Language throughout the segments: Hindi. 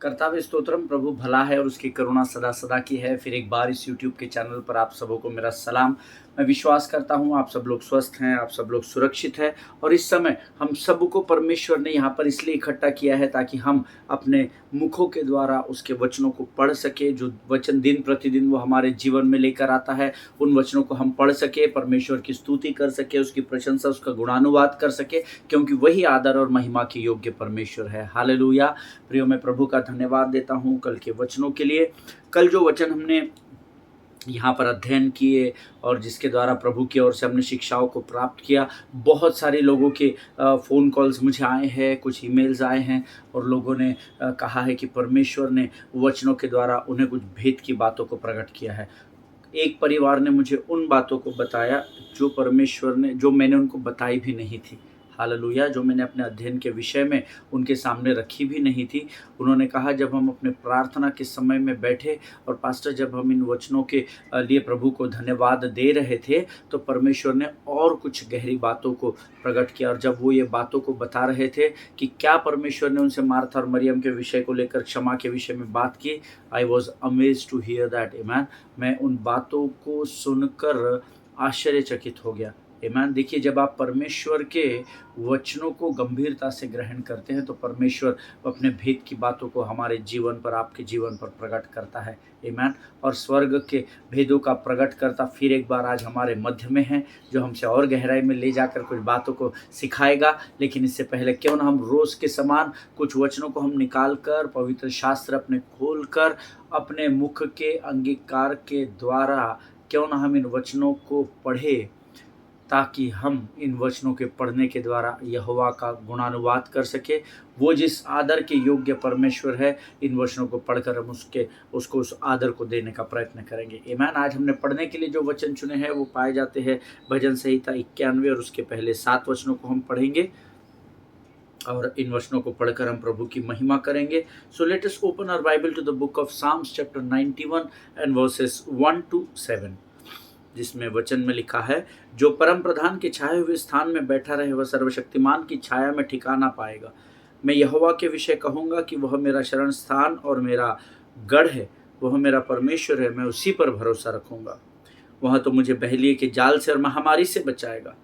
कर्तावे स्तोत्रम। प्रभु भला है और उसकी करुणा सदा सदा की है। फिर एक बार इस यूट्यूब के चैनल पर आप सबों को मेरा सलाम। मैं विश्वास करता हूँ आप सब लोग स्वस्थ हैं, आप सब लोग सुरक्षित हैं। और इस समय हम सबको परमेश्वर ने यहाँ पर इसलिए इकट्ठा किया है ताकि हम अपने मुखों के द्वारा उसके वचनों को पढ़ सके। जो वचन दिन प्रतिदिन वो हमारे जीवन में लेकर आता है, उन वचनों को हम पढ़ सके, परमेश्वर की स्तुति कर सके, उसकी प्रशंसा, उसका गुणानुवाद कर सके, क्योंकि वही आदर और महिमा के योग्य परमेश्वर है। हालेलुया। प्रियो, मैं प्रभु का धन्यवाद देता हूँ कल के वचनों के लिए। कल जो वचन हमने यहाँ पर अध्ययन किए और जिसके द्वारा प्रभु की ओर से हमने शिक्षाओं को प्राप्त किया, बहुत सारे लोगों के फ़ोन कॉल्स मुझे आए हैं, कुछ ईमेल्स आए हैं और लोगों ने कहा है कि परमेश्वर ने वचनों के द्वारा उन्हें कुछ भेद की बातों को प्रकट किया है। एक परिवार ने मुझे उन बातों को बताया जो परमेश्वर ने, जो मैंने उनको बताई भी नहीं थी। हालेलुया। जो मैंने अपने अध्ययन के विषय में उनके सामने रखी भी नहीं थी। उन्होंने कहा, जब हम अपने प्रार्थना के समय में बैठे और पास्टर जब हम इन वचनों के लिए प्रभु को धन्यवाद दे रहे थे, तो परमेश्वर ने और कुछ गहरी बातों को प्रकट किया। और जब वो ये बातों को बता रहे थे कि क्या परमेश्वर ने उनसे मार्था और मरियम के विषय को लेकर, क्षमा के विषय में बात की, I was amazed to hear that. Amen. मैं उन बातों को सुनकर आश्चर्यचकित हो गया। आमेन। देखिए, जब आप परमेश्वर के वचनों को गंभीरता से ग्रहण करते हैं तो परमेश्वर अपने भेद की बातों को हमारे जीवन पर, आपके जीवन पर प्रकट करता है। आमेन। और स्वर्ग के भेदों का प्रकट करता फिर एक बार आज हमारे मध्य में है, जो हमसे और गहराई में ले जाकर कुछ बातों को सिखाएगा। लेकिन इससे पहले क्यों ना हम रोज़ के समान कुछ वचनों को हम निकाल कर, पवित्र शास्त्र अपने खोल कर, अपने मुख के अंगीकार के द्वारा क्यों ना हम इन वचनों को पढ़े, ताकि हम इन वचनों के पढ़ने के द्वारा यहोवा का गुणानुवाद कर सके। वो जिस आदर के योग्य परमेश्वर है, इन वचनों को पढ़कर हम उसको उस आदर को देने का प्रयत्न करेंगे। आमीन। आज हमने पढ़ने के लिए जो वचन चुने हैं वो पाए जाते हैं भजन संहिता 91 और उसके पहले 7 वचनों को हम पढ़ेंगे और इन वचनों को पढ़कर हम प्रभु की महिमा करेंगे। So let us open our Bible to the book of psalms chapter 91 and verses 1 to 7, जिसमें वचन में लिखा है, जो परम प्रधान के छाए हुए स्थान में बैठा रहे वह सर्वशक्तिमान की छाया में ठिकाना पाएगा। मैं यहोवा के विषय कहूँगा कि वह मेरा शरण स्थान और मेरा गढ़ है, वह मेरा परमेश्वर है, मैं उसी पर भरोसा रखूँगा। वह तो मुझे बहलिए के जाल से और महामारी से बचाएगा।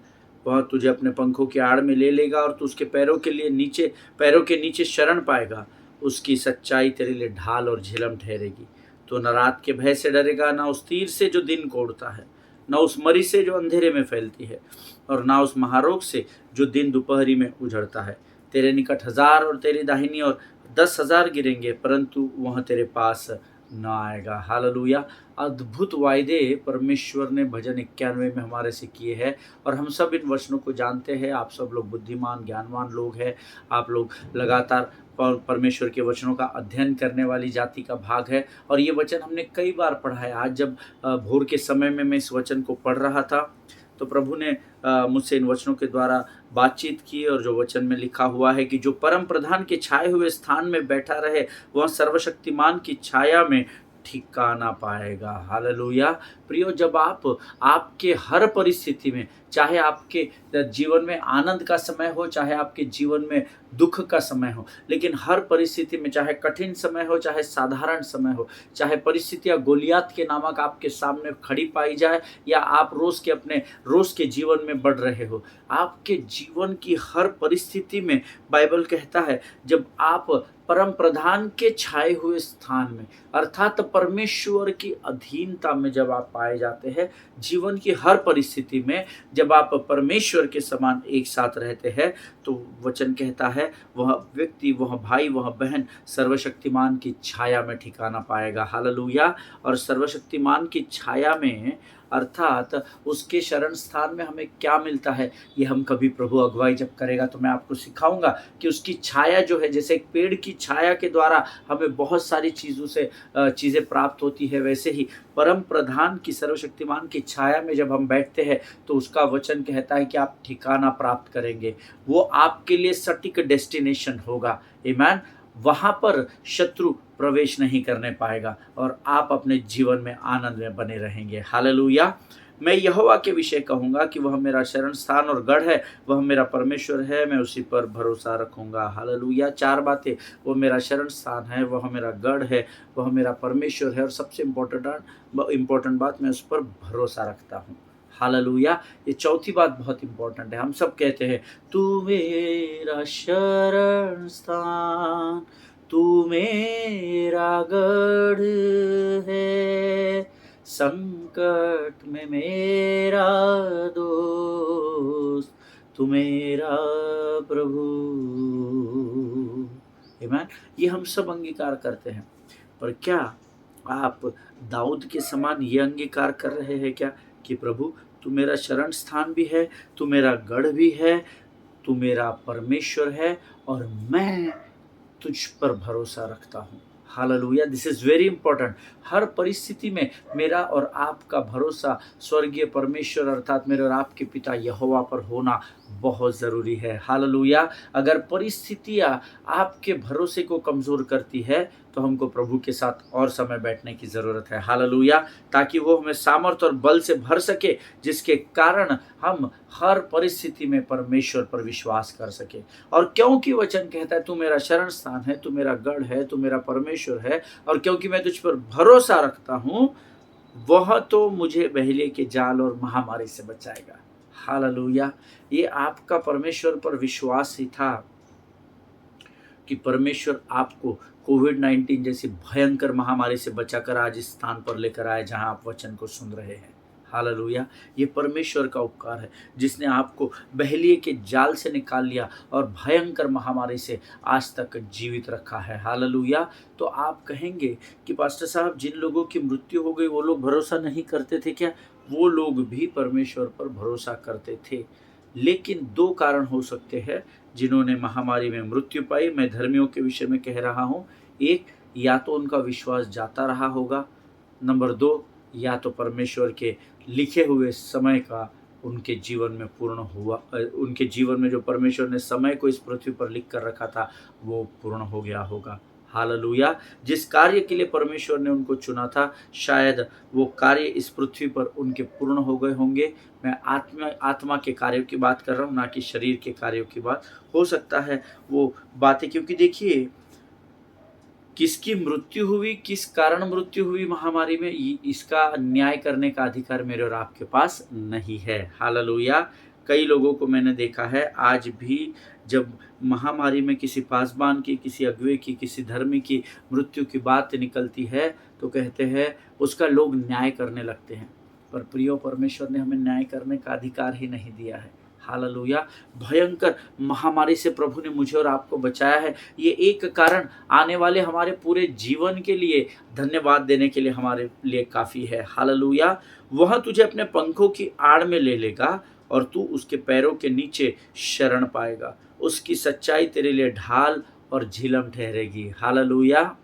वह तुझे अपने पंखों की आड़ में ले लेगा और तू उसके पैरों के नीचे शरण पाएगा। उसकी सच्चाई तेरे लिए ढाल और झिलम ठहरेगी। तो न रात के भय से डरेगा, न उस तीर से जो दिन को उड़ता है, न उस मरी से जो अंधेरे में फैलती है, और न उस महारोग से जो दिन दोपहरी में उजड़ता है। तेरे निकट 1000 और तेरी दाहिनी और 10,000 गिरेंगे, परंतु वह तेरे पास न आएगा। हालेलुया। अद्भुत वायदे परमेश्वर ने भजन 91 में हमारे से किए हैं और हम सब इन वचनों को जानते हैं। आप सब लोग बुद्धिमान ज्ञानवान लोग हैं। आप लोग लगातार परमेश्वर के वचनों का अध्ययन करने वाली जाति का भाग है और ये वचन हमने कई बार पढ़ा है। आज जब भोर के समय में मैं इस वचन को पढ़ रहा था तो प्रभु ने मुझसे इन वचनों के द्वारा बातचीत की और जो वचन में लिखा हुआ है कि जो परम प्रधान के छाए हुए स्थान में बैठा रहे वह सर्वशक्तिमान की छाया में ठिकाना पाएगा। हालेलुया। प्रियो, जब आपके हर परिस्थिति में, चाहे आपके जीवन में आनंद का समय हो, चाहे आपके जीवन में दुख का समय हो, लेकिन हर परिस्थिति में, चाहे कठिन समय हो, चाहे साधारण समय हो, चाहे परिस्थितियाँ गोलियात के नामक आपके सामने खड़ी पाई जाए या आप अपने रोज के जीवन में बढ़ रहे हो, आपके जीवन की हर परिस्थिति में बाइबल कहता है, जब आप परम प्रधान के छाए हुए स्थान में, अर्थात परमेश्वर की अधीनता में जब आप पाए जाते हैं, जीवन की हर परिस्थिति में जब आप परमेश्वर के समान एक साथ रहते हैं, तो वचन कहता है वह व्यक्ति, वह भाई, वह बहन सर्वशक्तिमान की छाया में ठिकाना पाएगा। हालेलुया। और सर्वशक्तिमान की छाया में अर्थात उसके शरण स्थान में हमें क्या मिलता है, ये हम कभी प्रभु अगुवाई जब करेगा तो मैं आपको सिखाऊंगा कि उसकी छाया जो है, जैसे एक पेड़ की छाया के द्वारा हमें बहुत सारी चीज़ें प्राप्त होती है, वैसे ही परम प्रधान की, सर्वशक्तिमान की छाया में जब हम बैठते हैं तो उसका वचन कहता है कि आप ठिकाना प्राप्त करेंगे। वो आपके लिए सटीक डेस्टिनेशन होगा। आमीन। वहाँ पर शत्रु प्रवेश नहीं करने पाएगा और आप अपने जीवन में आनंद में बने रहेंगे। हालेलुया। मैं यहोवा के विषय कहूँगा कि वह मेरा शरण स्थान और गढ़ है, वह मेरा परमेश्वर है, मैं उसी पर भरोसा रखूँगा। हालेलुया। 4 बातें, वो मेरा शरण स्थान है, वह मेरा गढ़ है, वह मेरा परमेश्वर है और सबसे इम्पोर्टेंट बात, मैं उस पर भरोसा रखता हूँ। हालेलुया। ये चौथी बात बहुत इम्पोर्टेंट है। हम सब कहते हैं, तू मेरा शरण स्थान, तू मेरा गढ़ है, संकट में मेरा दोस्त, तू मेरा प्रभु। आमीन। ये हम सब अंगीकार करते हैं, पर क्या आप दाऊद के समान ये अंगीकार कर रहे हैं क्या कि प्रभु तू मेरा शरण स्थान भी है, तू मेरा गढ़ भी है, तू मेरा परमेश्वर है और मैं तुझ पर भरोसा रखता हूँ। Hallelujah. This is very important. हर परिस्थिति में मेरा और आपका भरोसा स्वर्गीय परमेश्वर अर्थात मेरे और आपके पिता यहोवा पर होना बहुत ज़रूरी है। हालेलुया। अगर परिस्थितियाँ आपके भरोसे को कमज़ोर करती है तो हमको प्रभु के साथ और समय बैठने की ज़रूरत है। हालेलुया। ताकि वो हमें सामर्थ्य और बल से भर सके, जिसके कारण हम हर परिस्थिति में परमेश्वर पर विश्वास कर सके। और क्योंकि वचन कहता है तू मेरा शरण स्थान है, तू मेरा गढ़ है, तू मेरा परमेश्वर है, और क्योंकि मैं तुझ पर भरोसा रखता हूँ, वह तो मुझे बहेलिये के जाल और महामारी से बचाएगा। हालेलुया। ये आपका परमेश्वर पर विश्वास ही था कि परमेश्वर आपको कोविड-19 जैसी भयंकर महामारी से बचाकर आज इस स्थान पर लेकर आए जहां आप वचन को सुन रहे हैं। हालेलुया। ये परमेश्वर का उपकार है जिसने आपको बहेलिये के जाल से निकाल लिया और भयंकर महामारी से आज तक जीवित रखा है। हालेलुया। तो आप कहेंगे कि पास्टर साहब, जिन लोगों की मृत्यु हो गई वो लोग भरोसा नहीं करते थे क्या? वो लोग भी परमेश्वर पर भरोसा करते थे, लेकिन 2 कारण हो सकते हैं जिन्होंने महामारी में मृत्यु पाई। मैं धर्मियों के विषय में कह रहा हूँ। 1, या तो उनका विश्वास जाता रहा होगा। नंबर 2, या तो परमेश्वर के लिखे हुए समय का उनके जीवन में पूर्ण हुआ। उनके जीवन में जो परमेश्वर ने समय को इस पृथ्वी पर लिख कर रखा था वो पूर्ण हो गया होगा। हालेलुया। जिस कार्य के लिए परमेश्वर ने उनको चुना था, शायद वो कार्य इस पृथ्वी पर उनके पूर्ण हो गए होंगे। मैं आत्मा के कार्यों की बात कर रहा हूँ, ना कि शरीर के कार्यों की बात। हो सकता है वो बातें, क्योंकि देखिए किसकी मृत्यु हुई, किस कारण मृत्यु हुई महामारी में, इसका न्याय करने का अधिकार मेरे और आपके पास नहीं है। हालेलुया। कई लोगों को मैंने देखा है आज भी, जब महामारी में किसी पासबान की, किसी अगुवे की, किसी धर्मी की मृत्यु की बात निकलती है तो कहते हैं उसका लोग न्याय करने लगते हैं। पर प्रियो, परमेश्वर ने हमें न्याय करने का अधिकार ही नहीं दिया है। हालेलुया। भयंकर महामारी से प्रभु ने मुझे और आपको बचाया है। ये एक कारण आने वाले हमारे पूरे जीवन के लिए धन्यवाद देने के लिए हमारे लिए काफ़ी है। हालेलुया। वह तुझे अपने पंखों की आड़ में ले लेगा और तू उसके पैरों के नीचे शरण पाएगा। उसकी सच्चाई तेरे लिए ढाल और झिलम ठहरेगी। हालेलुया।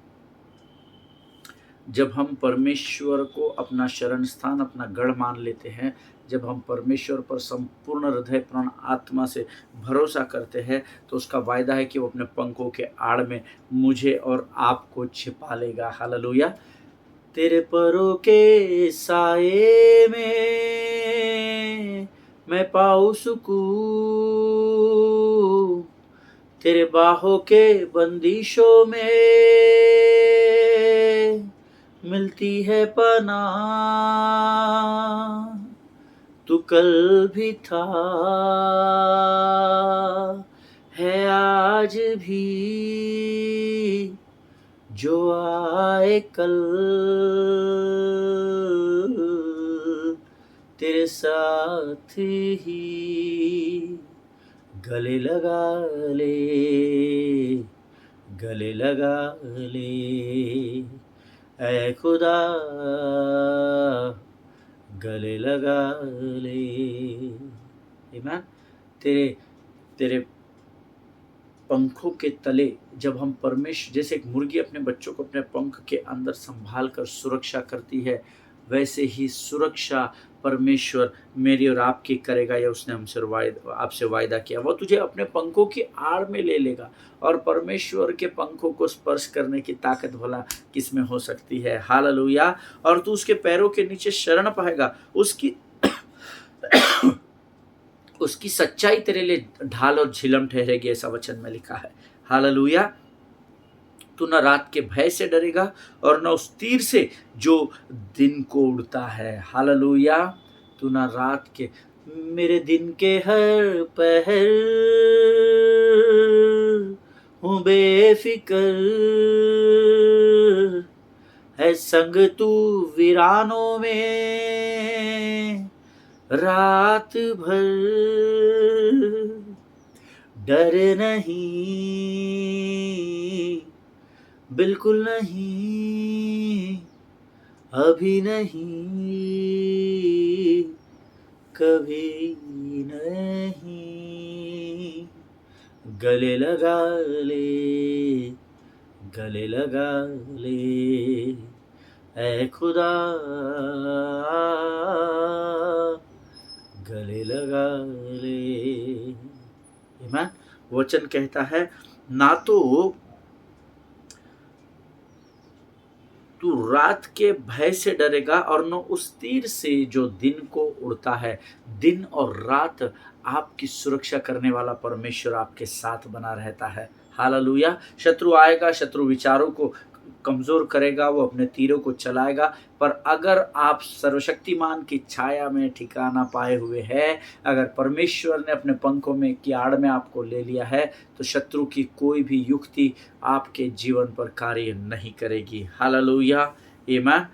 जब हम परमेश्वर को अपना शरण स्थान, अपना गढ़ मान लेते हैं, जब हम परमेश्वर पर संपूर्ण हृदय, प्राण, आत्मा से भरोसा करते हैं, तो उसका वायदा है कि वो अपने पंखों के आड़ में मुझे और आपको छिपा लेगा। हालेलुया। तेरे परों के साए में मैं पाऊं सुकून, तेरे बाहों के बंदिशों में मिलती है पनाह। तू कल भी था, है आज भी, जो आए कल तेरे साथ ही गले लगा ले, गले लगा ले, ऐ खुदा गले लगा ले। आमीन। तेरे पंखों के तले जब हम परमेश्वर, जैसे एक मुर्गी अपने बच्चों को अपने पंख के अंदर संभाल कर सुरक्षा करती है, वैसे ही सुरक्षा परमेश्वर मेरी और आपकी करेगा। या उसने हमसे आपसे वायदा किया, वो तुझे अपने पंखों की आड़ में ले लेगा। और परमेश्वर के पंखों को स्पर्श करने की ताकत भला किस में हो सकती है। हालेलुया। और तू उसके पैरों के नीचे शरण पाएगा, उसकी उसकी सच्चाई तेरे लिए ढाल और झिलम ठहरेगी, ऐसा वचन में लिखा है। हालेलुया। तू न रात के भय से डरेगा और न उस तीर से जो दिन को उड़ता है। हालेलुया। तू न रात के, मेरे दिन के हर पहर हूँ बेफिकर, है संग तू वीरानों में रात भर, डर नहीं, बिल्कुल नहीं, अभी नहीं, कभी नहीं, गले लगा ले, गले लगा ले, ऐ खुदा गले लगा ले। आमीन। वचन कहता है, ना तो तू रात के भय से डरेगा और न उस तीर से जो दिन को उड़ता है। दिन और रात आपकी सुरक्षा करने वाला परमेश्वर आपके साथ बना रहता है। हालेलुया। शत्रु आएगा, शत्रु विचारों को कमजोर करेगा, वो अपने तीरों को चलाएगा, पर अगर आप सर्वशक्तिमान की छाया में ठिकाना पाए हुए हैं, अगर परमेश्वर ने अपने पंखों में की आड़ में आपको ले लिया है, तो शत्रु की कोई भी युक्ति आपके जीवन पर कार्य नहीं करेगी। हालेलुया। आमीन।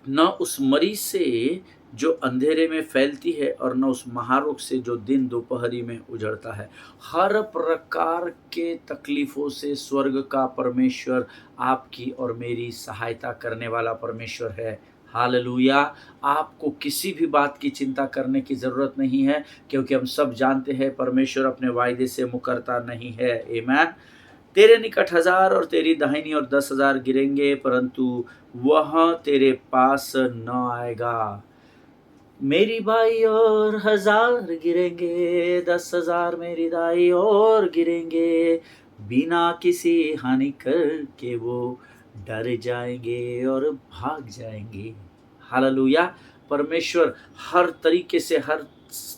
न उस मरी से जो अंधेरे में फैलती है और न उस महारोग से जो दिन दोपहरी में उजड़ता है। हर प्रकार के तकलीफों से स्वर्ग का परमेश्वर आपकी और मेरी सहायता करने वाला परमेश्वर है। हालेलुया। आपको किसी भी बात की चिंता करने की ज़रूरत नहीं है, क्योंकि हम सब जानते हैं परमेश्वर अपने वायदे से मुकरता नहीं है। आमीन। तेरे निकट 1000 और तेरी दाहिनी और 10,000 गिरेंगे, परंतु वह तेरे पास न आएगा। मेरी बाई और 1000 गिरेंगे, 10,000 मेरी दाई और गिरेंगे, बिना किसी हानि करके वो डर जाएंगे और भाग जाएंगे। हालेलुया। परमेश्वर हर तरीके से, हर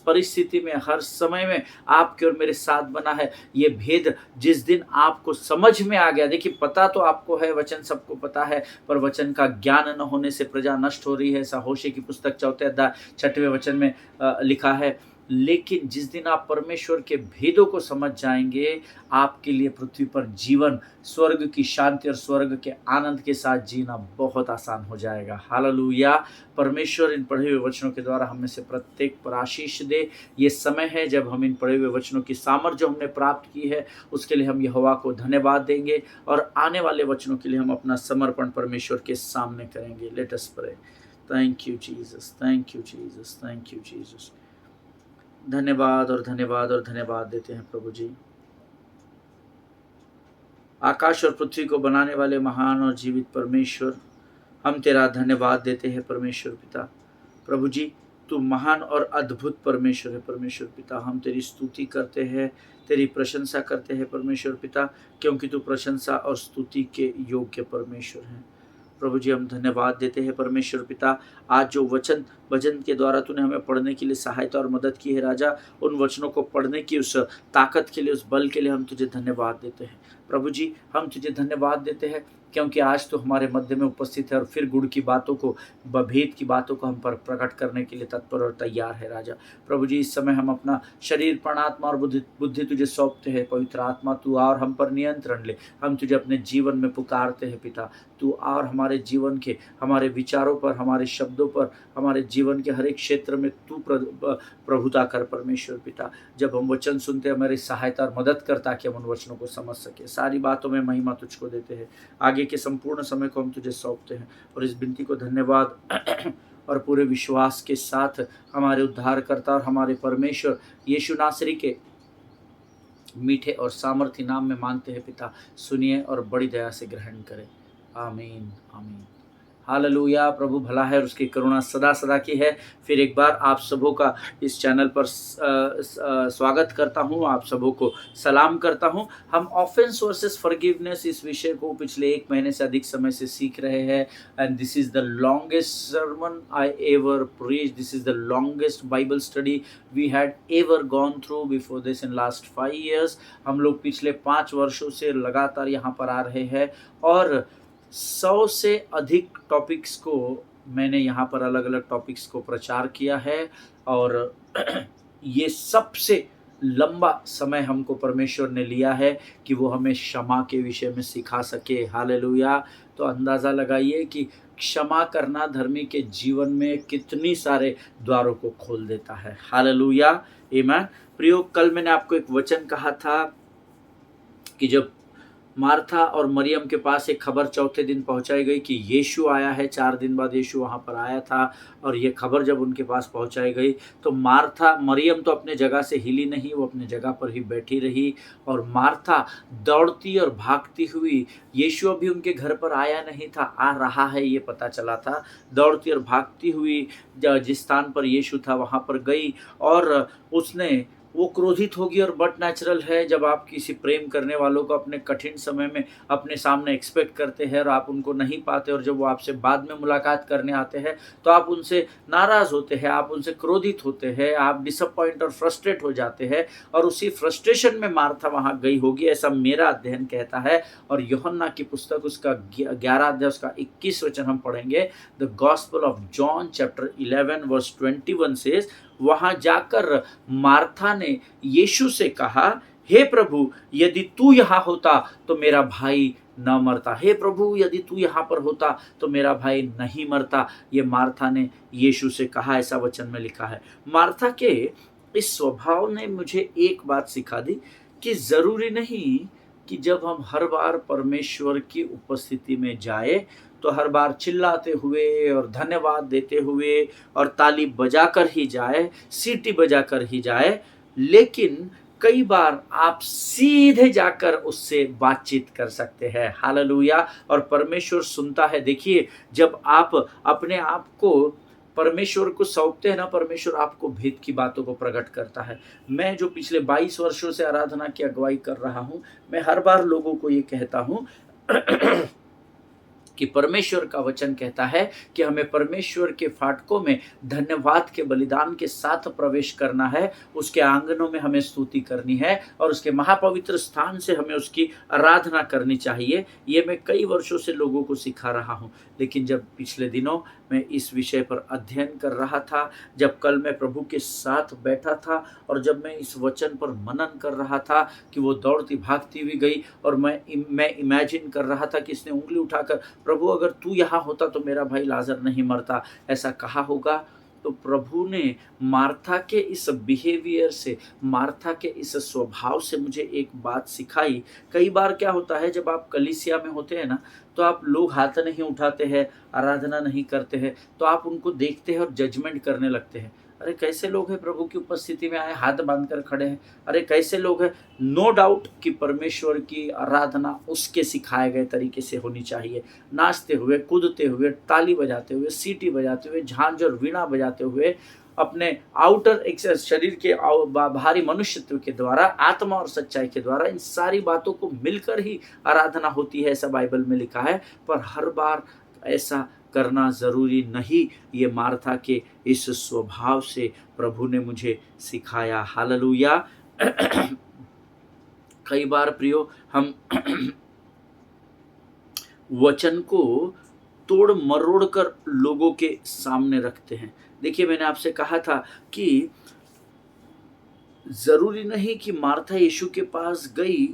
परिस्थिति में, हर समय में आपके और मेरे साथ बना है। ये भेद जिस दिन आपको समझ में आ गया, देखिए पता तो आपको है, वचन सबको पता है, पर वचन का ज्ञान न होने से प्रजा नष्ट हो रही है। ऐसा होशे की पुस्तक 4 अध्याय 6वें वचन में लिखा है। लेकिन जिस दिन आप परमेश्वर के भेदों को समझ जाएंगे, आपके लिए पृथ्वी पर जीवन, स्वर्ग की शांति और स्वर्ग के आनंद के साथ जीना बहुत आसान हो जाएगा। हालेलुया। परमेश्वर इन पढ़े हुए वचनों के द्वारा हम में से प्रत्येक पर आशीष दे। ये समय है जब हम इन पढ़े हुए वचनों की सामर्थ जो हमने प्राप्त की है, उसके लिए हम यहोवा को धन्यवाद देंगे, और आने वाले वचनों के लिए हम अपना समर्पण परमेश्वर के सामने करेंगे। Let us pray. Thank you Jesus, thank you Jesus, thank you Jesus. धन्यवाद और धन्यवाद और धन्यवाद देते हैं प्रभु जी। आकाश और पृथ्वी को बनाने वाले महान और जीवित परमेश्वर, हम तेरा धन्यवाद देते हैं परमेश्वर पिता। प्रभु जी, तू महान और अद्भुत परमेश्वर है परमेश्वर पिता। हम तेरी स्तुति करते हैं, तेरी प्रशंसा करते हैं परमेश्वर पिता, क्योंकि तू प्रशंसा और स्तुति के योग्य परमेश्वर है। प्रभु जी, हम धन्यवाद देते हैं परमेश्वर पिता। आज जो वचन के द्वारा तूने हमें पढ़ने के लिए सहायता और मदद की है राजा, उन वचनों को पढ़ने की उस ताकत के लिए, उस बल के लिए हम तुझे धन्यवाद देते हैं। प्रभु जी, हम तुझे धन्यवाद देते हैं क्योंकि आज तो हमारे मध्य में उपस्थित है और फिर गुड़ की बातों को, भेद की बातों को हम पर प्रकट करने के लिए तत्पर और तैयार है राजा। प्रभु जी, इस समय हम अपना शरीर, प्राणात्मा और बुद्धि तुझे सौंपते हैं। पवित्र आत्मा, तू और हम पर नियंत्रण ले। हम तुझे अपने जीवन में पुकारते हैं पिता। तू और हमारे जीवन के, हमारे विचारों पर, हमारे शब्दों पर, हमारे जीवन के हर एक क्षेत्र में तू प्रभुता कर परमेश्वर पिता। जब हम वचन सुनते हैं, हमारी सहायता और मदद कर, ताकि हम उन वचनों को समझ सके। सारी बातों में महिमा तुझको देते हैं। आगे के संपूर्ण समय को हम तुझे सौंपते हैं, और इस विनती को धन्यवाद और पूरे विश्वास के साथ हमारे उद्धारकर्ता और हमारे परमेश्वर यीशु नासरी के मीठे और सामर्थी नाम में मांगते हैं पिता। सुनिए और बड़ी दया से ग्रहण करें। आमीन, आमीन। हालेलुया। प्रभु भला है और उसकी करुणा सदा सदा की है। फिर एक बार आप सबों का इस चैनल पर स्वागत करता हूँ, आप सबों को सलाम करता हूँ। हम ऑफेंस वर्सेस फॉरगिवनेस इस विषय को पिछले 1 महीने से अधिक समय से सीख रहे हैं and this is the longest sermon I ever preach, this is the longest Bible study we had ever gone through before this in last 5 years। हम लोग पिछले 5 वर्षों से लगातार यहाँ पर आ रहे हैं और 100 से अधिक टॉपिक्स को मैंने यहाँ पर अलग अलग टॉपिक्स को प्रचार किया है और ये सबसे लंबा समय हमको परमेश्वर ने लिया है कि वो हमें क्षमा के विषय में सिखा सके। हालेलुया। तो अंदाज़ा लगाइए कि क्षमा करना धर्मी के जीवन में कितनी सारे द्वारों को खोल देता है। हालेलुया, आमीन। प्रियो, कल मैंने आपको एक वचन कहा था कि जब मार्था और मरियम के पास एक खबर चौथे दिन पहुंचाई गई कि यीशु आया है, 4 दिन बाद यीशु वहां पर आया था और ये खबर जब उनके पास पहुंचाई गई तो मरियम तो अपने जगह से हिली नहीं, वो अपने जगह पर ही बैठी रही और मार्था दौड़ती और भागती हुई, यीशु अभी उनके घर पर आया नहीं था, आ रहा है ये पता चला था, दौड़ती और भागती हुई जिस स्थान पर यीशु था वहां पर गई और उसने वो क्रोधित होगी और बट नेचुरल है जब आप किसी प्रेम करने वालों को अपने कठिन समय में अपने सामने एक्सपेक्ट करते हैं और आप उनको नहीं पाते और जब वो आपसे बाद में मुलाकात करने आते हैं तो आप उनसे नाराज़ होते हैं, आप उनसे क्रोधित होते हैं, आप डिसअपॉइंट और फ्रस्ट्रेट हो जाते हैं और उसी फ्रस्ट्रेशन में मार्था वहाँ गई होगी, ऐसा मेरा अध्ययन कहता है। और यूहन्ना की पुस्तक उसका 11 अध्याय उसका 21 वचन हम पढ़ेंगे। The gospel of John chapter 11 verse 21 से वहां जाकर मार्था ने यीशु से कहा, हे प्रभु यदि तू यहाँ होता तो मेरा भाई न मरता। हे प्रभु यदि तू यहाँ पर होता तो मेरा भाई नहीं मरता। ये मार्था ने यीशु से कहा, ऐसा वचन में लिखा है। मार्था के इस स्वभाव ने मुझे एक बात सिखा दी कि जरूरी नहीं कि जब हम हर बार परमेश्वर की उपस्थिति में जाए तो हर बार चिल्लाते हुए और धन्यवाद देते हुए और ताली बजाकर ही जाए, सीटी बजाकर ही जाए, लेकिन कई बार आप सीधे जाकर उससे बातचीत कर सकते हैं। हालेलुया। और परमेश्वर सुनता है। देखिए, जब आप अपने आप को परमेश्वर को सौंपते हैं ना, परमेश्वर आपको भेद की बातों को प्रकट करता है। मैं जो पिछले 22 वर्षों से आराधना की अगुवाई कर रहा हूँ, मैं हर बार लोगों को ये कहता हूँ कि परमेश्वर का वचन कहता है कि हमें परमेश्वर के फाटकों में धन्यवाद के बलिदान के साथ प्रवेश करना है, उसके आंगनों में हमें स्तुति करनी है और उसके महापवित्र स्थान से हमें उसकी आराधना करनी चाहिए। ये मैं कई वर्षों से लोगों को सिखा रहा हूँ, लेकिन जब पिछले दिनों मैं इस विषय पर अध्ययन कर रहा था, जब कल मैं प्रभु के साथ बैठा था और जब मैं इस वचन पर मनन कर रहा था कि वो दौड़ती भागती हुई गई और मैं इमेजिन कर रहा था कि इसने उंगली उठाकर, प्रभु अगर तू यहाँ होता तो मेरा भाई लाजर नहीं मरता, ऐसा कहा होगा। तो प्रभु ने मार्था के इस बिहेवियर से, मार्था के इस स्वभाव से मुझे एक बात सिखाई। कई बार क्या होता है, जब आप कलीसिया में होते हैं ना, तो आप लोग हाथ नहीं उठाते हैं, आराधना नहीं करते हैं, तो आप उनको देखते हैं और जजमेंट करने लगते हैं। अरे कैसे लोग हैं प्रभु की उपस्थिति में आए, हाथ बांधकर खड़े हैं, अरे कैसे लोग हैं। नो डाउट कि परमेश्वर की आराधना उसके सिखाए गए तरीके से होनी चाहिए, नाचते हुए, कूदते हुए, ताली बजाते हुए, सीटी बजाते हुए, झांझ और वीणा बजाते हुए, अपने आउटर शरीर के बाहरी मनुष्यत्व के द्वारा, आत्मा और सच्चाई के द्वारा, इन सारी बातों को मिलकर ही आराधना होती है, ऐसा बाइबल में लिखा है। पर हर बार ऐसा करना ज़रूरी नहीं। ये मार्था के इस स्वभाव से प्रभु ने मुझे सिखाया। हालेलुया। कई बार प्रियो, हम वचन को तोड़ मरोड़ कर लोगों के सामने रखते हैं। देखिए, मैंने आपसे कहा था कि जरूरी नहीं कि मार्था यीशु के पास गई,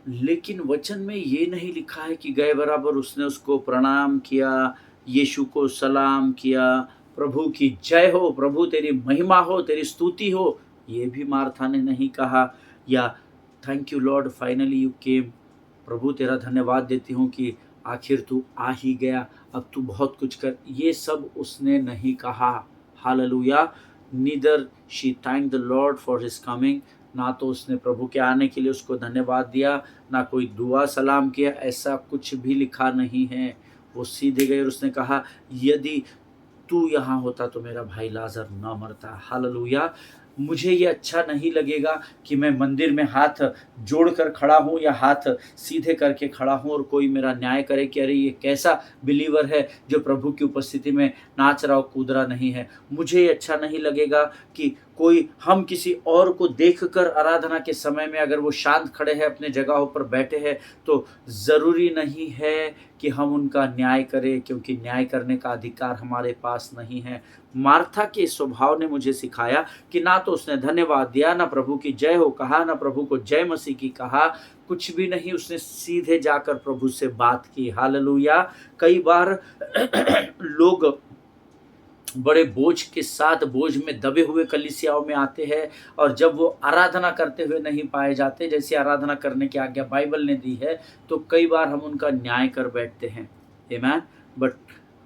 लेकिन वचन में ये नहीं लिखा है कि गए बराबर उसने उसको प्रणाम किया, यीशु को सलाम किया, प्रभु की जय हो, प्रभु तेरी महिमा हो, तेरी स्तुति हो। ये भी मार्था ने नहीं कहा। या thank you lord finally you came, प्रभु तेरा धन्यवाद देती हूँ कि आखिर तू आ ही गया, अब तू बहुत कुछ कर, ये सब उसने नहीं कहा। Hallelujah. Neither she thank the Lord for his coming, ना तो उसने प्रभु के आने के लिए उसको धन्यवाद दिया, ना कोई दुआ सलाम किया, ऐसा कुछ भी लिखा नहीं है। वो सीधे गए और उसने कहा, यदि तू यहाँ होता तो मेरा भाई लाज़र ना मरता। हालेलुया। मुझे ये अच्छा नहीं लगेगा कि मैं मंदिर में हाथ जोड़कर खड़ा हूँ या हाथ सीधे करके खड़ा हूँ और कोई मेरा न्याय करे कि अरे ये कैसा बिलीवर है जो प्रभु की उपस्थिति में नाच रहा हो, कूद रहा नहीं है। मुझे ये अच्छा नहीं लगेगा कि कोई हम किसी और को देखकर आराधना के समय में अगर वो शांत खड़े हैं, अपने जगहों पर बैठे हैं, तो ज़रूरी नहीं है कि हम उनका न्याय करें, क्योंकि न्याय करने का अधिकार हमारे पास नहीं है। मार्था के स्वभाव ने मुझे सिखाया कि ना तो उसने धन्यवाद दिया, ना प्रभु की जय हो कहा, ना प्रभु को जय मसीह की कहा, कुछ भी नहीं। उसने सीधे जाकर प्रभु से बात की। हालेलुया। कई बार लोग बड़े बोझ के साथ, बोझ में दबे हुए कलीसियाओं में आते हैं, और जब वो आराधना करते हुए नहीं पाए जाते, जैसे आराधना करने की आज्ञा बाइबल ने दी है, तो कई बार हम उनका न्याय कर बैठते हैं। आमीन। बट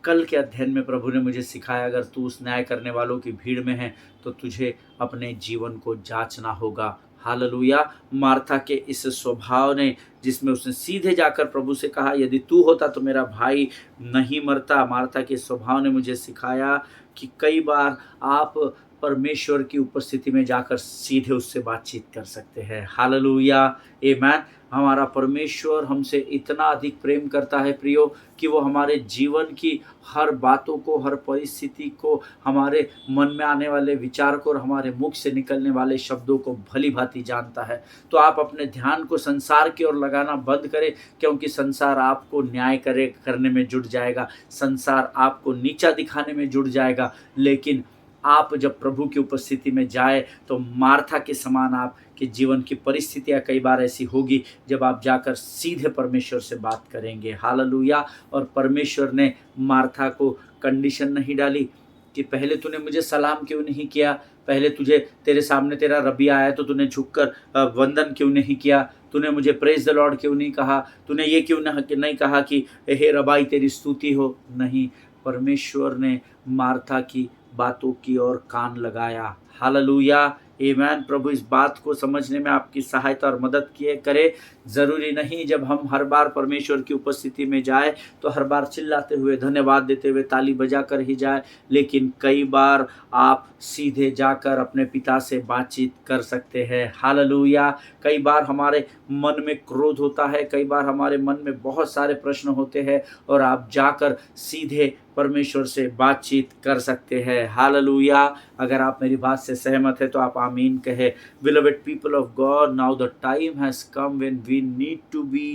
कल के अध्ययन में प्रभु ने मुझे सिखाया, अगर तू उस न्याय करने वालों की भीड़ में है तो तुझे अपने जीवन को जांचना होगा। हालेलुया। मार्था के इस स्वभाव ने, जिसमें उसने सीधे जाकर प्रभु से कहा, यदि तू होता तो मेरा भाई नहीं मरता। मार्था के स्वभाव ने मुझे सिखाया कि कई बार आप परमेश्वर की उपस्थिति में जाकर सीधे उससे बातचीत कर सकते हैं। हालेलुया। आमीन। हमारा परमेश्वर हमसे इतना अधिक प्रेम करता है प्रियो, कि वो हमारे जीवन की हर बातों को, हर परिस्थिति को, हमारे मन में आने वाले विचार को और हमारे मुख से निकलने वाले शब्दों को भली भांति जानता है। तो आप अपने ध्यान को संसार की ओर लगाना बंद करें, क्योंकि संसार आपको न्याय करने में जुट जाएगा, संसार आपको नीचा दिखाने में जुट जाएगा। लेकिन आप जब प्रभु की उपस्थिति में जाए, तो मार्था के समान आपके जीवन की परिस्थितियां कई बार ऐसी होगी जब आप जाकर सीधे परमेश्वर से बात करेंगे। हालेलुया। और परमेश्वर ने मार्था को कंडीशन नहीं डाली कि पहले तूने मुझे सलाम क्यों नहीं किया, पहले तेरे सामने तेरा रबी आया तो तूने झुककर वंदन क्यों नहीं किया, तूने मुझे प्रेज द लॉर्ड क्यों नहीं कहा, तूने ये क्यों नहीं कहा कि हे रबाई तेरी स्तुति हो। नहीं, परमेश्वर ने मार्था की बातों की ओर कान लगाया। हालेलुया। आमीन। प्रभु इस बात को समझने में आपकी सहायता और मदद करे। ज़रूरी नहीं जब हम हर बार परमेश्वर की उपस्थिति में जाए तो हर बार चिल्लाते हुए, धन्यवाद देते हुए, ताली बजा कर ही जाए, लेकिन कई बार आप सीधे जाकर अपने पिता से बातचीत कर सकते हैं। हालेलुया। कई बार हमारे मन में क्रोध होता है, कई बार हमारे मन में बहुत सारे प्रश्न होते हैं, और आप जाकर सीधे परमेश्वर से बातचीत कर सकते हैं। हालेलुया। अगर आप मेरी बात से सहमत है तो आप आमीन कहे। Beloved people of God, now the time has come when we need to be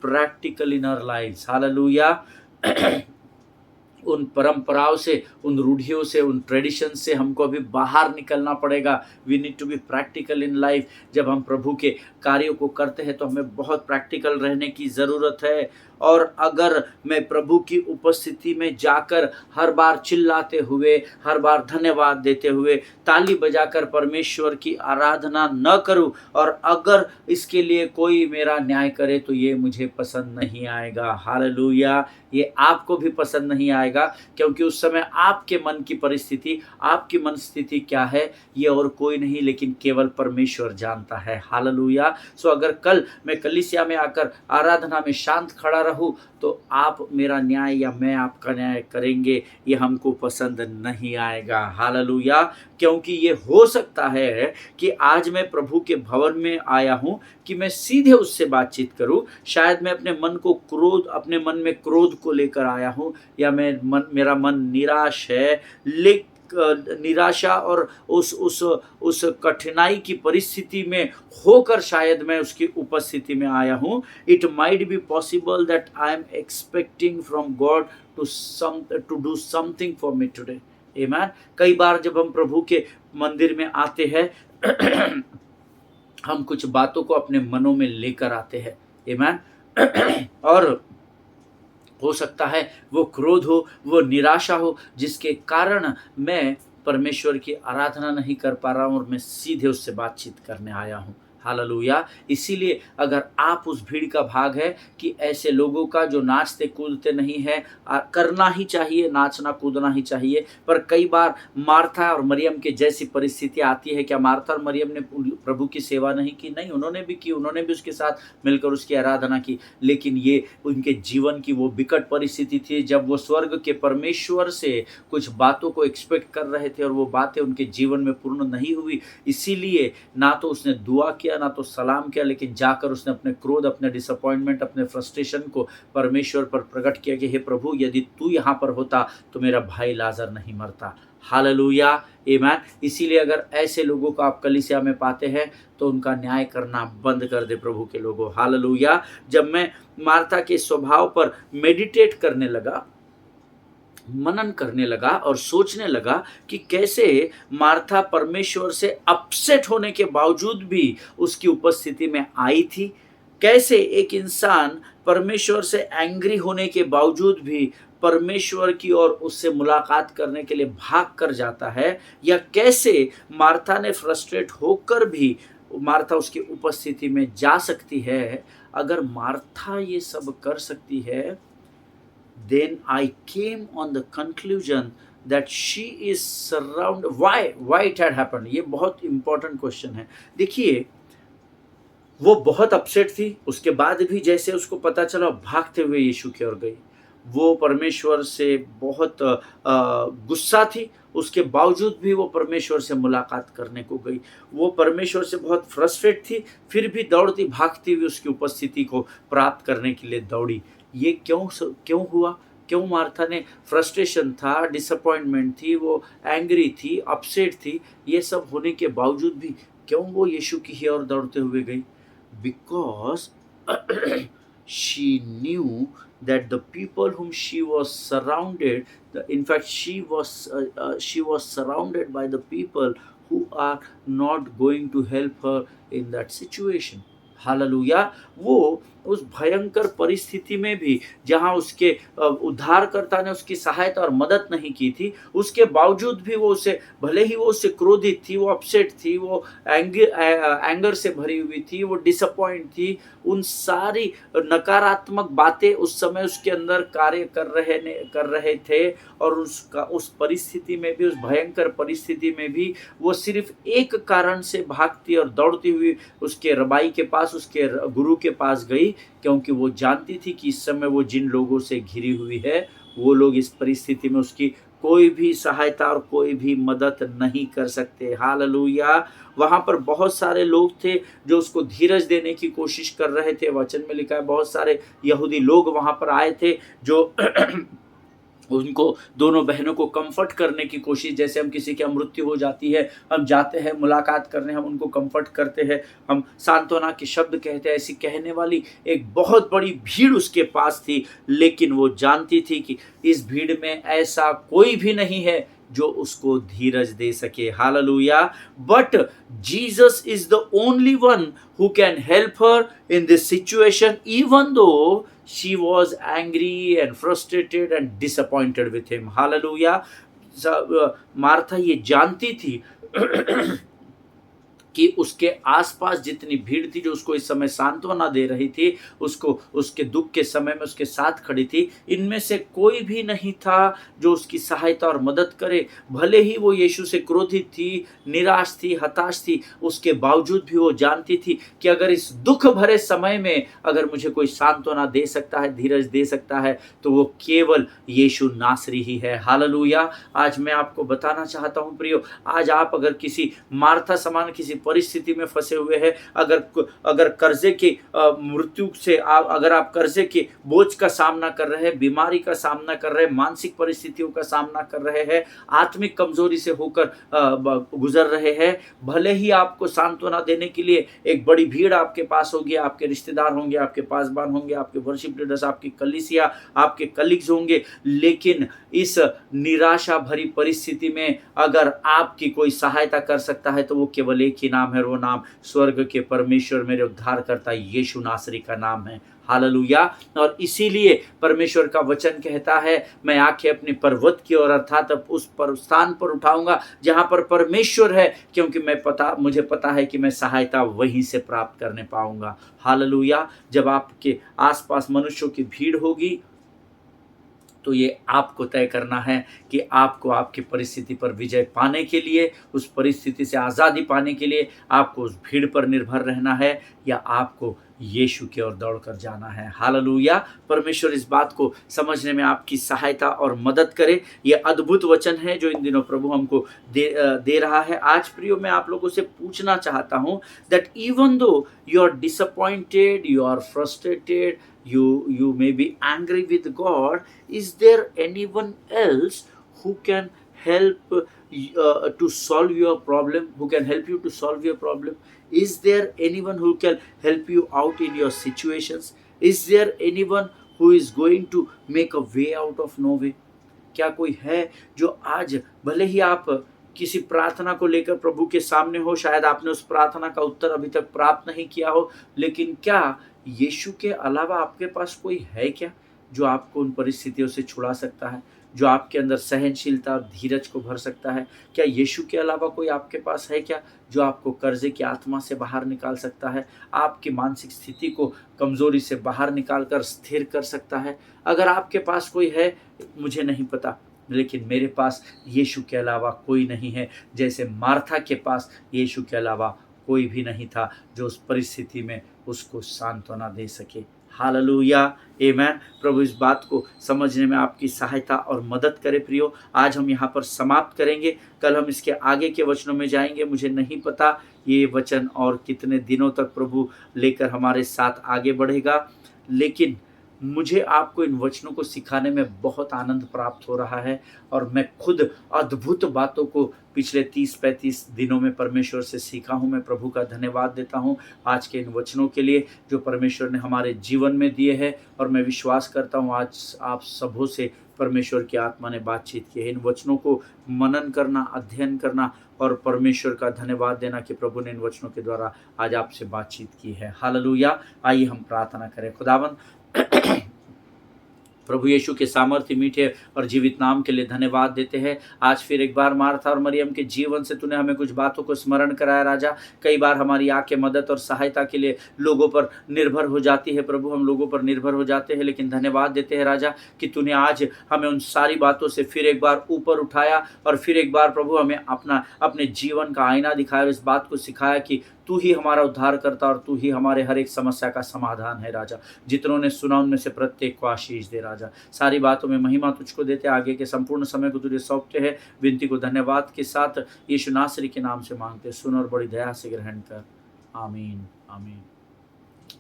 practical in our lives. Hallelujah. उन परंपराओं से, उन रूढ़ियों से, उन ट्रेडिशन से हमको अभी बाहर निकलना पड़ेगा। We need to be practical in life. जब हम प्रभु के कार्यों को करते हैं तो हमें बहुत प्रैक्टिकल रहने की ज़रूरत है। और अगर मैं प्रभु की उपस्थिति में जाकर हर बार चिल्लाते हुए, हर बार धन्यवाद देते हुए, ताली बजाकर परमेश्वर की आराधना न करूं, और अगर इसके लिए कोई मेरा न्याय करे, तो ये मुझे पसंद नहीं आएगा। हालेलुया। ये आपको भी पसंद नहीं आएगा, क्योंकि उस समय आपके मन की परिस्थिति, आपकी मन स्थिति क्या है, ये और कोई नहीं लेकिन केवल परमेश्वर जानता है। हालेलुया। सो अगर कल मैं कलीसिया में आकर आराधना में शांत खड़ा रहूं, तो आप मेरा न्याय या मैं आपका न्याय करेंगे, ये हमको पसंद नहीं आएगा। हालेलुया। क्योंकि ये हो सकता है कि आज मैं प्रभु के भवन में आया हूं कि मैं सीधे उससे बातचीत करूं। शायद मैं अपने मन में क्रोध को लेकर आया हूं, या मेरा मन निराश है, निराशा और उस कठिनाई की परिस्थिति में होकर शायद मैं उसकी उपस्थिति में आया हूँ। It might be possible that I am expecting from God to do something for me today. आमीन। कई बार जब हम प्रभु के मंदिर में आते हैं हम कुछ बातों को अपने मनों में लेकर आते हैं। आमीन। और हो सकता है वो क्रोध हो, वो निराशा हो, जिसके कारण मैं परमेश्वर की आराधना नहीं कर पा रहा हूँ और मैं सीधे उससे बातचीत करने आया हूँ। हालेलुया। इसीलिए अगर आप उस भीड़ का भाग है कि ऐसे लोगों का जो नाचते कूदते नहीं है, करना ही चाहिए, नाचना कूदना ही चाहिए, पर कई बार मार्था और मरियम के जैसी परिस्थिति आती है। क्या मार्था और मरियम ने प्रभु की सेवा नहीं की? नहीं, उन्होंने भी की, उन्होंने भी उसके साथ मिलकर उसकी आराधना की, लेकिन ये उनके जीवन की वो विकट परिस्थिति थी जब वो स्वर्ग के परमेश्वर से कुछ बातों को एक्सपेक्ट कर रहे थे और वो बातें उनके जीवन में पूर्ण नहीं हुई। इसीलिए ना तो उसने दुआ किया, ना तो सलाम किया, लेकिन जाकर उसने अपने क्रोध, अपने डिसअपॉइंटमेंट, अपने फ्रस्ट्रेशन को परमेश्वर पर प्रकट किया कि हे प्रभु, यदि तू यहाँ पर होता तो मेरा भाई लाजर नहीं मरता। हालेलुया, आमीन। इसीलिए अगर ऐसे लोगों को आप कलीसिया में पाते हैं तो उनका न्याय करना बंद कर दे प्रभु के लोगों। हालेलुया। जब मैं मार्था के स्वभाव पर मेडिटेट करने लगा, मनन करने लगा और सोचने लगा कि कैसे मार्था परमेश्वर से अपसेट होने के बावजूद भी उसकी उपस्थिति में आई थी, कैसे एक इंसान परमेश्वर से एंग्री होने के बावजूद भी परमेश्वर की ओर उससे मुलाकात करने के लिए भाग कर जाता है, या कैसे मार्था ने फ्रस्ट्रेट होकर भी मार्था उसकी उपस्थिति में जा सकती है। अगर मार्था ये सब कर सकती है, then I came on the conclusion that she is surrounded. Why it had happened? ये बहुत important question है। देखिए, वो बहुत अपसेट थी, उसके बाद भी जैसे उसको पता चला भागते हुए यीशु की ओर गई। वो परमेश्वर से बहुत गुस्सा थी, उसके बावजूद भी वो परमेश्वर से मुलाकात करने को गई। वो परमेश्वर से बहुत फ्रस्ट्रेट थी, फिर भी दौड़ती भागती हुई उसकी उपस्थिति को प्राप्त करने के लिए दौड़ी। ये क्यों हुआ? क्यों मार्था ने फ्रस्ट्रेशन था, डिसअपॉइंटमेंट थी, वो एंग्री थी, अपसेट थी, ये सब होने के बावजूद भी क्यों वो यीशु की ही ओर दौड़ते हुए गई? Because she knew that the people whom she was surrounded, in fact she was surrounded by the people who are not going to help her in that situation. Hallelujah. वो उस भयंकर परिस्थिति में भी जहाँ उसके उद्धारकर्ता ने उसकी सहायता और मदद नहीं की थी, उसके बावजूद भी वो उसे, भले ही वो उससे क्रोधित थी, वो अपसेट थी, वो एंगर से भरी हुई थी, वो डिसअपॉइंट थी, उन सारी नकारात्मक बातें उस समय उसके अंदर कार्य कर रहे थे, और उस परिस्थिति में भी, उस भयंकर परिस्थिति में भी वो सिर्फ एक कारण से भागती और दौड़ती हुई उसके रबाई के पास, उसके गुरु के पास गई, क्योंकि वो जानती थी कि इस समय वो जिन लोगों से घिरी हुई है, वो लोग इस परिस्थिति में उसकी कोई भी सहायता और कोई भी मदद नहीं कर सकते। हालेलुया। वहाँ पर बहुत सारे लोग थे जो उसको धीरज देने की कोशिश कर रहे थे। वचन में लिखा है बहुत सारे यहूदी लोग वहाँ पर आए थे जो उनको, दोनों बहनों को कंफर्ट करने की कोशिश, जैसे हम किसी की मृत्यु हो जाती है, हम जाते हैं मुलाकात करने, हम उनको कंफर्ट करते हैं, हम सांत्वना के शब्द कहते हैं, ऐसी कहने वाली एक बहुत बड़ी भीड़ उसके पास थी। लेकिन वो जानती थी कि इस भीड़ में ऐसा कोई भी नहीं है जो उसको धीरज दे सके। Hallelujah. But Jesus is the only one who can help her in this situation, even though she was angry and frustrated and disappointed with him. Hallelujah. Martha ये जानती थी कि उसके आसपास जितनी भीड़ थी जो उसको इस समय सांत्वना दे रही थी, उसको उसके दुख के समय में उसके साथ खड़ी थी, इनमें से कोई भी नहीं था जो उसकी सहायता और मदद करे। भले ही वो यीशु से क्रोधित थी, निराश थी, हताश थी, उसके बावजूद भी वो जानती थी कि अगर इस दुख भरे समय में अगर मुझे कोई सांत्वना दे सकता है, धीरज दे सकता है, तो वो केवल यीशु नासरी ही है। हालेलुया। आज मैं आपको बताना चाहता हूँ प्रियो, आज आप अगर किसी मार्था समान किसी परिस्थिति में फंसे हुए हैं, अगर कर्जे की मृत्यु से अगर आप कर्जे के बोझ का सामना कर रहे हैं, बीमारी का सामना कर रहे हैं, मानसिक परिस्थितियों का सामना कर रहे हैं, आत्मिक कमजोरी से होकर गुजर रहे हैं, भले ही आपको सांत्वना देने के लिए एक बड़ी भीड़ आपके पास होगी, आपके रिश्तेदार होंगे, आपके पासबान होंगे, आपके वर्शिप लीडर्स, आपकी कलीसिया, आपके कलीग्स होंगे, लेकिन इस निराशा भरी परिस्थिति में अगर आपकी कोई सहायता कर सकता है तो वो केवल एक ही नाम है, वो नाम स्वर्ग के परमेश्वर मेरे उद्धारकर्ता यीशु नासरी का नाम है। हालेलुया। और इसीलिए परमेश्वर का वचन कहता है, मैं आंखें अपने पर्वत की ओर अर्थात अब उस पर स्थान पर उठाऊंगा जहां पर परमेश्वर है, क्योंकि मुझे पता है कि मैं सहायता वहीं से प्राप्त करने पाऊंगा। हालेलुया। जब आपके आसपास मनुष्यों की भीड़ होगी तो ये आपको तय करना है कि आपको आपकी परिस्थिति पर विजय पाने के लिए, उस परिस्थिति से आज़ादी पाने के लिए आपको उस भीड़ पर निर्भर रहना है या आपको यीशु की ओर दौड़कर जाना है। हालेलुया। परमेश्वर इस बात को समझने में आपकी सहायता और मदद करे। ये अद्भुत वचन है जो इन दिनों प्रभु हमको दे रहा है। आज प्रियो, मैं आप लोगों से पूछना चाहता हूँ that even though you are disappointed, you are frustrated, you may be angry with God, is there anyone else who can help to solve your problem, who can help you to solve your problem? Is there anyone who can help you out in your situations? Is there anyone who is going to make a way out of no way? क्या कोई है जो आज भले ही आप किसी प्रार्थना को लेकर प्रभु के सामने हो, शायद आपने उस प्रार्थना का उत्तर अभी तक प्राप्त नहीं किया हो, लेकिन क्या यीशु के अलावा आपके पास कोई है क्या जो आपको उन परिस्थितियों से छुड़ा सकता है, जो आपके अंदर सहनशीलता और धीरज को भर सकता है? क्या यीशु के अलावा कोई आपके पास है क्या जो आपको कर्जे की आत्मा से बाहर निकाल सकता है, आपकी मानसिक स्थिति को कमजोरी से बाहर निकाल कर स्थिर कर सकता है? अगर आपके पास कोई है, मुझे नहीं पता, लेकिन मेरे पास यीशु के अलावा कोई नहीं है। जैसे मार्था के पास यीशु के अलावा कोई भी नहीं था जो उस परिस्थिति में उसको सांत्वना दे सके। हालेलुया, आमेन। प्रभु इस बात को समझने में आपकी सहायता और मदद करे। प्रियो, आज हम यहाँ पर समाप्त करेंगे, कल हम इसके आगे के वचनों में जाएंगे। मुझे नहीं पता ये वचन और कितने दिनों तक प्रभु लेकर हमारे साथ आगे बढ़ेगा, लेकिन मुझे आपको इन वचनों को सिखाने में बहुत आनंद प्राप्त हो रहा है और मैं खुद अद्भुत बातों को पिछले 30-35 दिनों में परमेश्वर से सीखा हूँ। मैं प्रभु का धन्यवाद देता हूँ आज के इन वचनों के लिए जो परमेश्वर ने हमारे जीवन में दिए हैं, और मैं विश्वास करता हूँ आज आप सबों से परमेश्वर की आत्मा ने बातचीत की है। इन वचनों को मनन करना, अध्ययन करना और परमेश्वर का धन्यवाद देना कि प्रभु ने इन वचनों के द्वारा आज आपसे बातचीत की है। हालेलुया। आइए हम प्रार्थना करें। खुदावन, प्रभु यीशु के सामर्थ्य मीठे और जीवित नाम के लिए धन्यवाद देते हैं। आज फिर एक बार मार्था और मरियम के जीवन से तूने हमें कुछ बातों को स्मरण कराया राजा। कई बार हमारी आंखें मदद और सहायता के लिए लोगों पर निर्भर हो जाती है प्रभु, हम लोगों पर निर्भर हो जाते हैं, लेकिन धन्यवाद देते हैं राजा कि तूने आज हमें उन सारी बातों से फिर एक बार ऊपर उठाया और फिर एक बार प्रभु हमें अपने जीवन का आईना दिखाया और इस बात को सिखाया कि तू ही हमारा उद्धार करता और तू ही हमारे हर एक समस्या का समाधान है राजा। जितनों ने सुना उनमें से प्रत्येक को आशीष दे राजा। सारी बातों में महिमा तुझको देते, आगे के संपूर्ण समय को तुझे सौंपते हैं। विनती को धन्यवाद के साथ यीशु नासरी के नाम से मांगते, सुन और बड़ी दया से ग्रहण कर। आमीन, आमीन।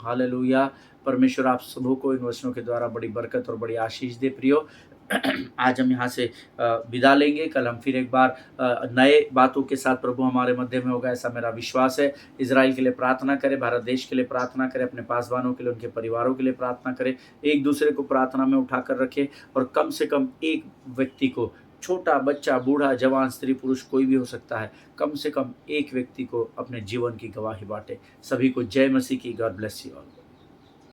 हालेलुया। परमेश्वर आप सबों को इन वचनों के द्वारा बड़ी बरकत और बड़ी आशीष दे। प्रियो, आज हम यहाँ से विदा लेंगे, कल हम फिर एक बार नए बातों के साथ प्रभु हमारे मध्य में होगा, ऐसा मेरा विश्वास है। इजराइल के लिए प्रार्थना करें, भारत देश के लिए प्रार्थना करें, अपने पासवानों के लिए, उनके परिवारों के लिए प्रार्थना करें, एक दूसरे को प्रार्थना में उठाकर रखें और कम से कम एक व्यक्ति को, छोटा बच्चा, बूढ़ा, जवान, स्त्री, पुरुष, कोई भी हो सकता है, कम से कम एक व्यक्ति को अपने जीवन की गवाही बांटे। सभी को जय मसीह की। God bless you all.